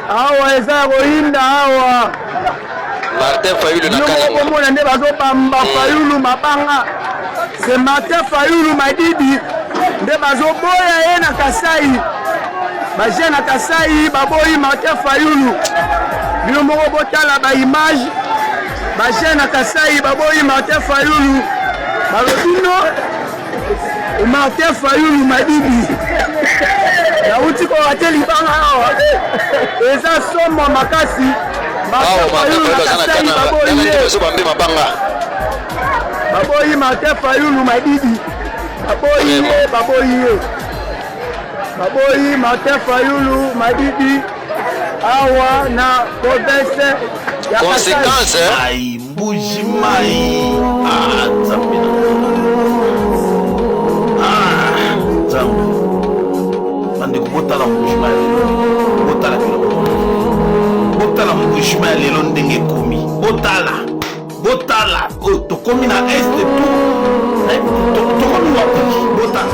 Awa eza koyinda awa. Martin Fayulu na Kalima. Komona nde bazobamba Fayulu mabanga. C'est Martin Fayulu Madidi. Nde bazoboya ye na Kasai. Baje na Kasai baboyi Martin Fayulu. Bino moko botala ba image. Baje na Kasai baboyi Martin Fayulu. Balobino Martin Fayulu Madidi. Ya uti ko ateli banga awa. Eza somo makasi. Martin Fayulu na Kasai baboyi ye. Baboyi Martin Fayulu Madidi. Baboyi ye, baboyi ye. Baboyi Martin Fayulu Madidi. Awa na province ya conséquence ai mbuji mai zambi zambi bande kubotala mbuji mai botala mbuji mai lelo ndenge komi botala tokomi na este tout tokomi na botala.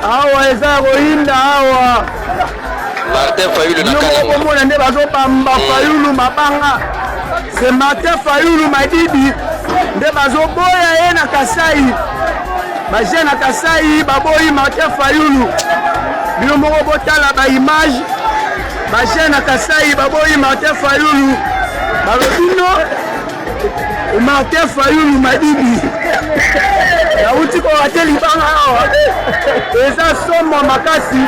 Awa eza koyinda awa. Martin Fayulu na Kalima. Komona nde bazobamba Fayulu mabanga. C'est Martin Fayulu Madidi. Nde bazoboya ye na Kasai. Baje na Kasai baboyi Martin Fayulu. Bino moko botala ba image. Baje na Kasai baboyi Martin Fayulu. Balobino Martin Fayulu Madidi. Ya uti ko ateli banga awa. Eza somo makasi.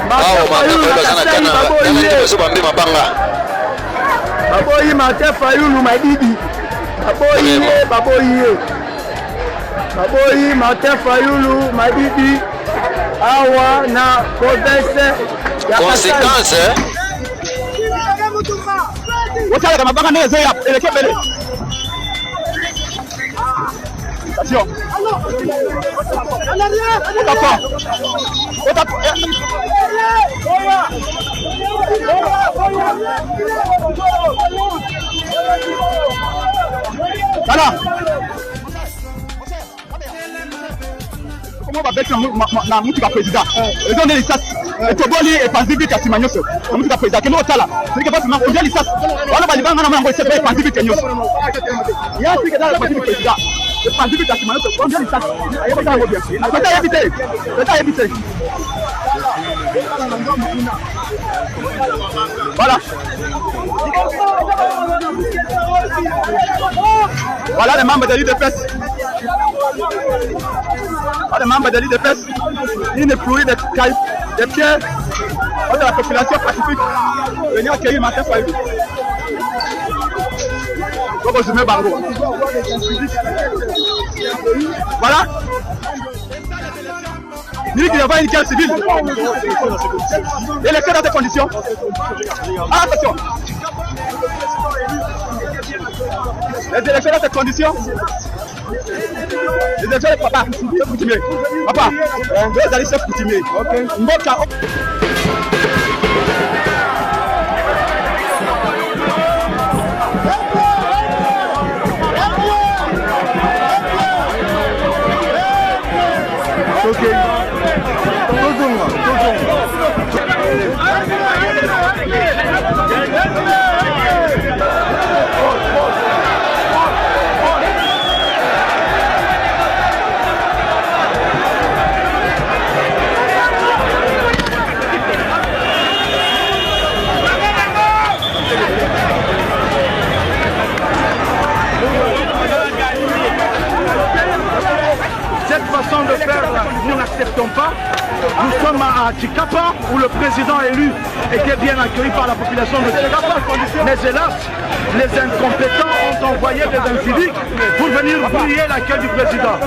Martin Fayulu na Kasai baboyi ye. Baboyi Martin Fayulu Madidi. Baboyi ye, baboyi ye. Baboyi Martin Fayulu Madidi. Awa na province ya conséquence wotala kama banga neze ya elekebele. Attention. Voilà. Comment va bête na mutuka président. Ils ont des licences. Et Toboli et Pacifique à Simanyoso. Mutuka président. Keno tala. C'est que pas on dit licence. Voilà ba libanga na mango c'est pas Pacifique Nyoso. Il y a ce que dans le Pacifique président. Le Pacifique à Simanyoso. On dit licence. Ayo pas bien. Peut-être éviter. Peut-être éviter. Voilà. Voilà les membres de l'IDPS. Voilà les membres de l'IDPS. Une pluie de pierres de la population pacifique. Venir accueillir Martin Fayulu. Voilà. Il qu'il y avait une guerre civile. Et les cas dans des conditions. Ah, attention. Les élections dans ces conditions. Les élections, papa, c'est coutumier. Papa, vous allez se coutumier. Ok. n'acceptons pas. Nous sommes à Tchikapa où le président élu était bien accueilli par la population de Tchikapa. Mais hélas, les incompétents ont envoyé des inciviques pour venir brouiller l'accueil du président.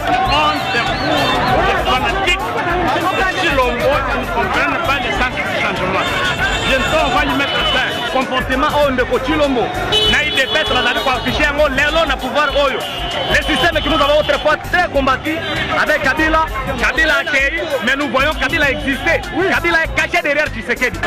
Les fanatiques de Chilombo qui ne comprennent pas les centres du changement. Bientôt on va lui mettre fin. Comportement au Ndeko Chilombo. Naïde Petre a d'aller pour afficher un mot, l'élan à pouvoir Oyo. Les systèmes que nous avons autrefois très combattus avec Kabila. Kabila a accueilli, mais nous voyons Kabila exister. Kabila est caché derrière Tshisekedi.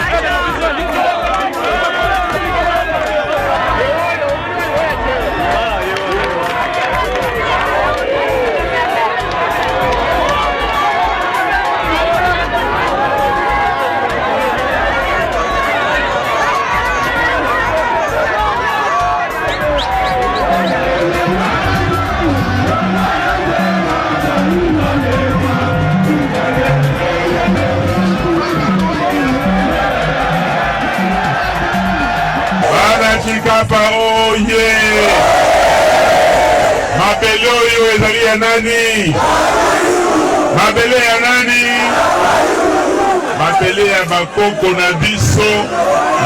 Chikapa oye! Mabele oyo ezali ya nani? Mabele ya nani? Mabele ya bakoko na biso,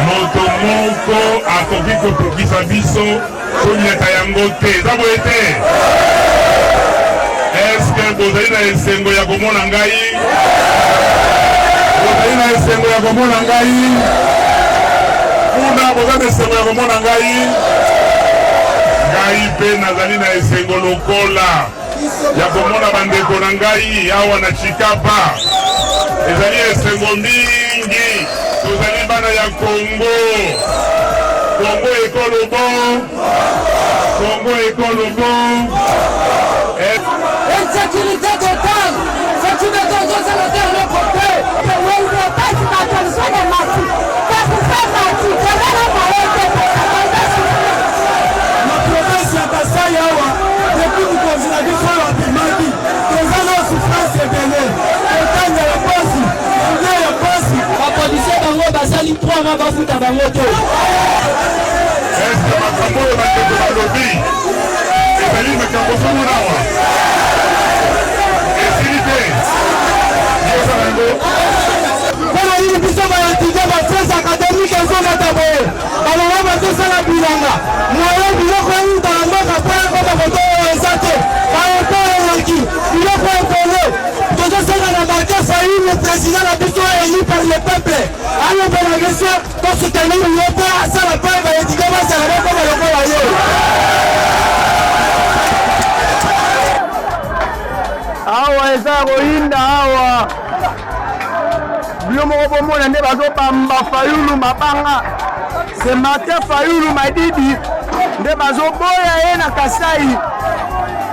moto moko akoki kopekisa biso konyata yango te. Eza boye te? Eske bozali na esengo ya komona ngai? Bozali na esengo ya komona ngai? Kuna bozali esengo ya komona ngai? Ngai pe nazali na esengo lokola ya komona bandeko na ngai awa na Tshikapa. Ezali esengo mingi, tozali bana ya Congo. Congo ekolo bon, Congo ekolo bon. Insécurité totale, c'est une urgence à la dernière côté. On ne peut pas se battre sur les massifs. Parce que c'est massif, c'est vraiment la province ya Kasai awa, depuis du consulat sur la Bimaki, les gens ont souffrance ébélée. Autant ya bosi, ya bosi. La policier bango basali 3 mois bafuta bango te. Est-ce que makambo oyo bandeko balobi ezali makambo somona awa? Esili te yosala yango mpona nini biso baétudia bafrase académique ezongata boye balonga bazosala bilanga moyo biloko eutaka mboka mpo ekoma koto oyo eza te baepo eleki biloko ekole tozosenga na Martin Fayulu président na biso élu par le peuple alobela biso tosoutenir ye mpo asala mpo baétudia bazala bakoma lokola ye. Awa eza koyinda awa bino moko bomona nde bazobamba Fayulu mabanga se Martin Fayulu Madidi nde bazoboya ye na Kasai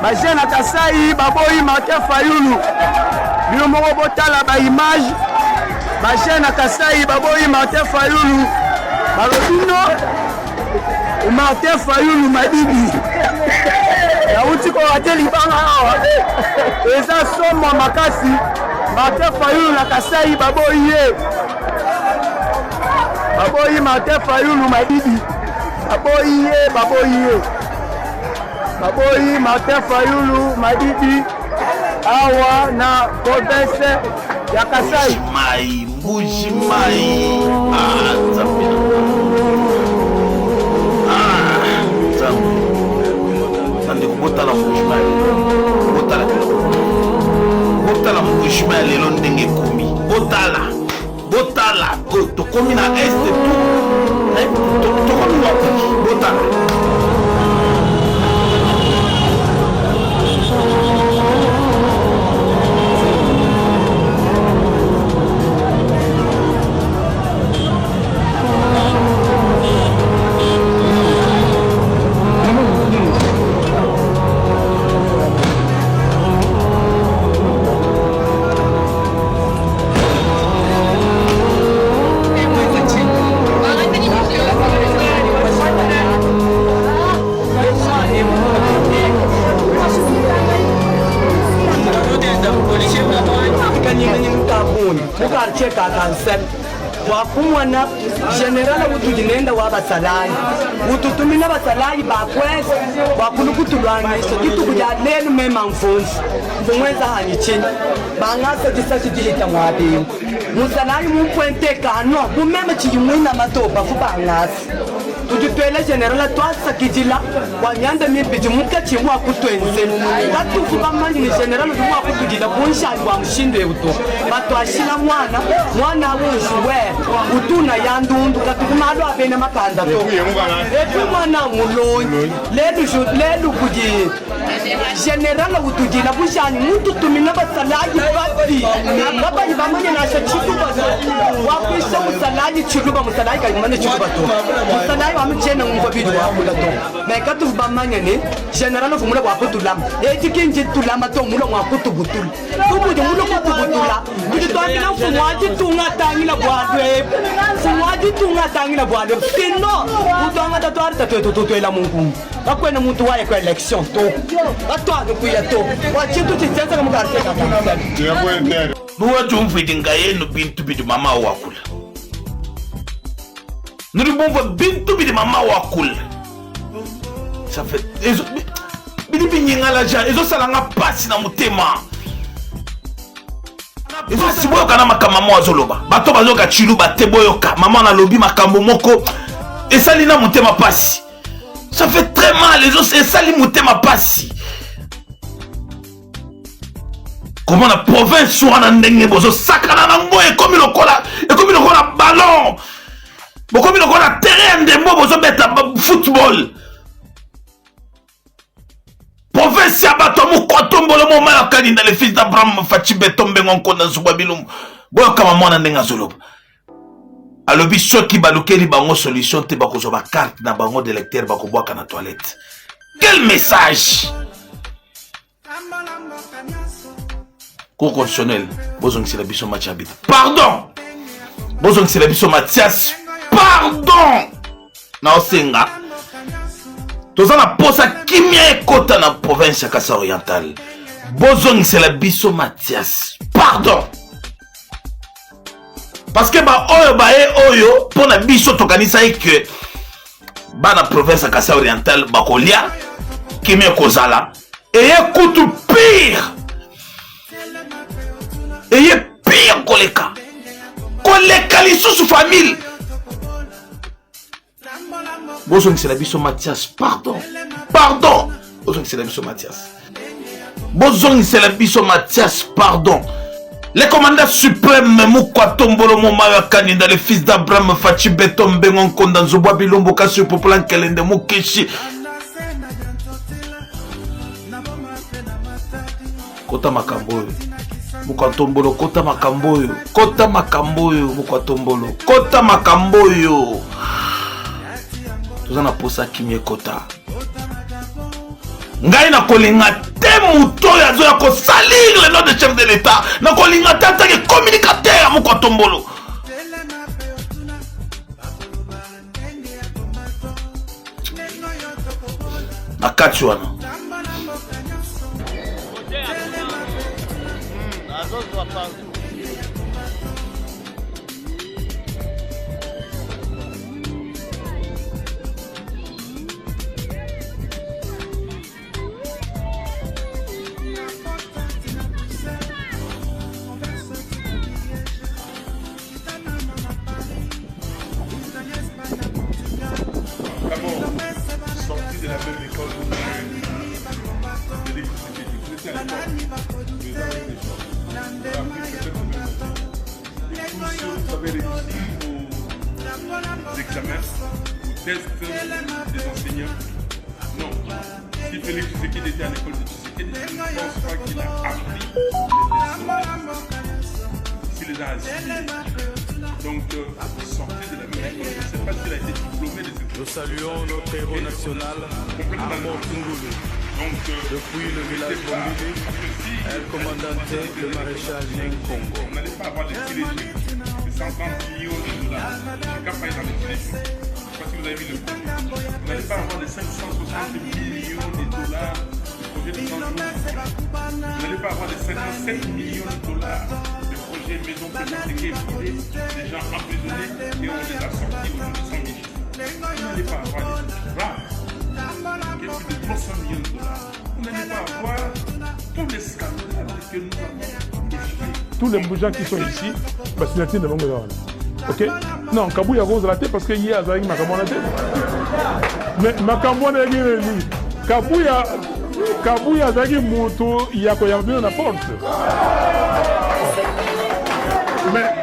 baje na Kasai baboyi Martin Fayulu bino moko botala baimage baje na Kasai baboyi Martin Fayulu balobi no Martin Fayulu Madidi yauti kokate libanga awa eza somo makasi Martin Fayulu na Kasai baboyi ye baboyi Martin Fayulu Madidi baboyi ye baboyi Martin Fayulu Madidi awa na province ya Kasai. Mbuji mai botala mbushimai botala mbushimai lelo ndenge komi botala tokomi na este tokomi na botala wakumwana generala utujinenda wa basalayi ututumina basalayi bakweza wakulukutulwanisha kitukuja lelu mema mfunzi mfumweza hanichini bangasa jisashi jihita mwabingu musalayi mupwente kano mumema chiyumwina matopa fu bangasi tujitwele generala twasakijila wanyanda mibiji mukachimu wakutwenze katufu bamanyi ni generala tumu wakutujila bunshali wa mshinde uto batwashila mwana wunjuwe utuna yandundu katukumalo abene makanda to epi mwana mulonyi lelu kuji generala utujila bunshali mutu tumina basalaji bati babanyi bamanye nasha chikuba wakwisha musalaji chikuba musalaji kayimane chikuba to musalaji wamchena ngubabidi wakula to mekatu bamanye ne generala fumula wakutulama etikinje tulama to mulo wakutubutula tubuje mulo kutubutula kujitwakila fumwaji tunga tangila bwadwe fumwaji tunga tangila bwadwe sino utanga tatwari tatwela mungu bakwena muntu waye kwa election to batwage kuya to wachitu chitsenza kama karseka nuwa jumfiti ngayenu bintu bidi mama wakula nuribumva bintu bidi mama wakula ça fait bidi binyingala ja ezo salanga pasi na mutema ezo siboyoka na makambo azoloba bato bazoka chilu bateboyoka mama na lobi makambo moko esali na mutema pasi ça fait très mal ezo esali mutema pasi comment la province wana ndenge bozo sakana na ngo ekomi lokola ballon bokomi lokola terrain ndembo bozo beta football province ya bato mukotombolo mo mala kaninda le fils d'Abraham fachi betombe ngonkonda zuba bilum boyo kama mwana ndenga zoloba alobi soki balukeli bango solution te bakozo ba carte na bango de lecteur bakobwaka na toilette. Quel message Cour constitutionnelle, bozong c'est la biso Mathias. Pardon. Bozong c'est la biso Mathias. Pardon. Na osenga. Tozana posa kimia ekota na province ya Kasa Oriental. Bozong c'est la biso Mathias. Pardon. Parce que ba oyo pour na biso tokanisa que ba na province ya Kasa Oriental bakolia kimia kozala et écoute pire. Et pire koleka lisusu famille. Bozong c'est la biso Mathias. Pardon. Bozong c'est la biso Mathias. Bozong c'est la biso Mathias. Pardon. Les commandants suprêmes Moukwa Tombolo Momaya Kanida, le fils d'Abraham Fachi Beton Bengon Kondan Zobwa Bilombo Kassu Popolan Kelende Mukeshi. Kota Makamboyo. Moukwa Tombolo, Kota Makamboyo. Kota Makamboyo, Moukwa Tombolo. Kota Makamboyo. Tout ça n'a pas ça qui m'y kota. Ngai na kolinga te muto ya zo ya ko salir le nom de chef de l'état na kolinga te ta ke communicateur Moukwa Tombolo akati wana Tests des enseignants. Non. Si Félix Tshisekedi était à l'école de Tshisekedi, je ne pense pas qu'il a appris s'il les a assimilés. Donc, sortez de la même école. Je ne sais pas s'il a été diplômé de cette école. Nous saluons notre héros national, Armand Tungulu. Depuis le village Bombili, elle commandantait le maréchal Congo. On n'allait pas avoir les télévisions de 130 millions de dollars. Je n'ai pas dans les télévisions. Si vous avez vu le coup, vous n'allez pas avoir les 560 millions de dollars de projet de 100 jours. Vous n'allez pas avoir les 57 millions de dollars de projet des maisons privées, des gens emprisonnés et on les a sortis aujourd'hui sans Vous n'allez pas avoir des programmes qui est plus de 300 millions de dollars. Vous n'allez pas avoir tous les scandales que nous avons échoués. Tous les gens qui sont ici, parce que c'est ok? Non, Kabou ya rose la tête parce que hier avec Makambo la tête. Mais Makambo n'a rien dit. Kabou ya zaki moto, il y a quoi y a bien la porte. Mais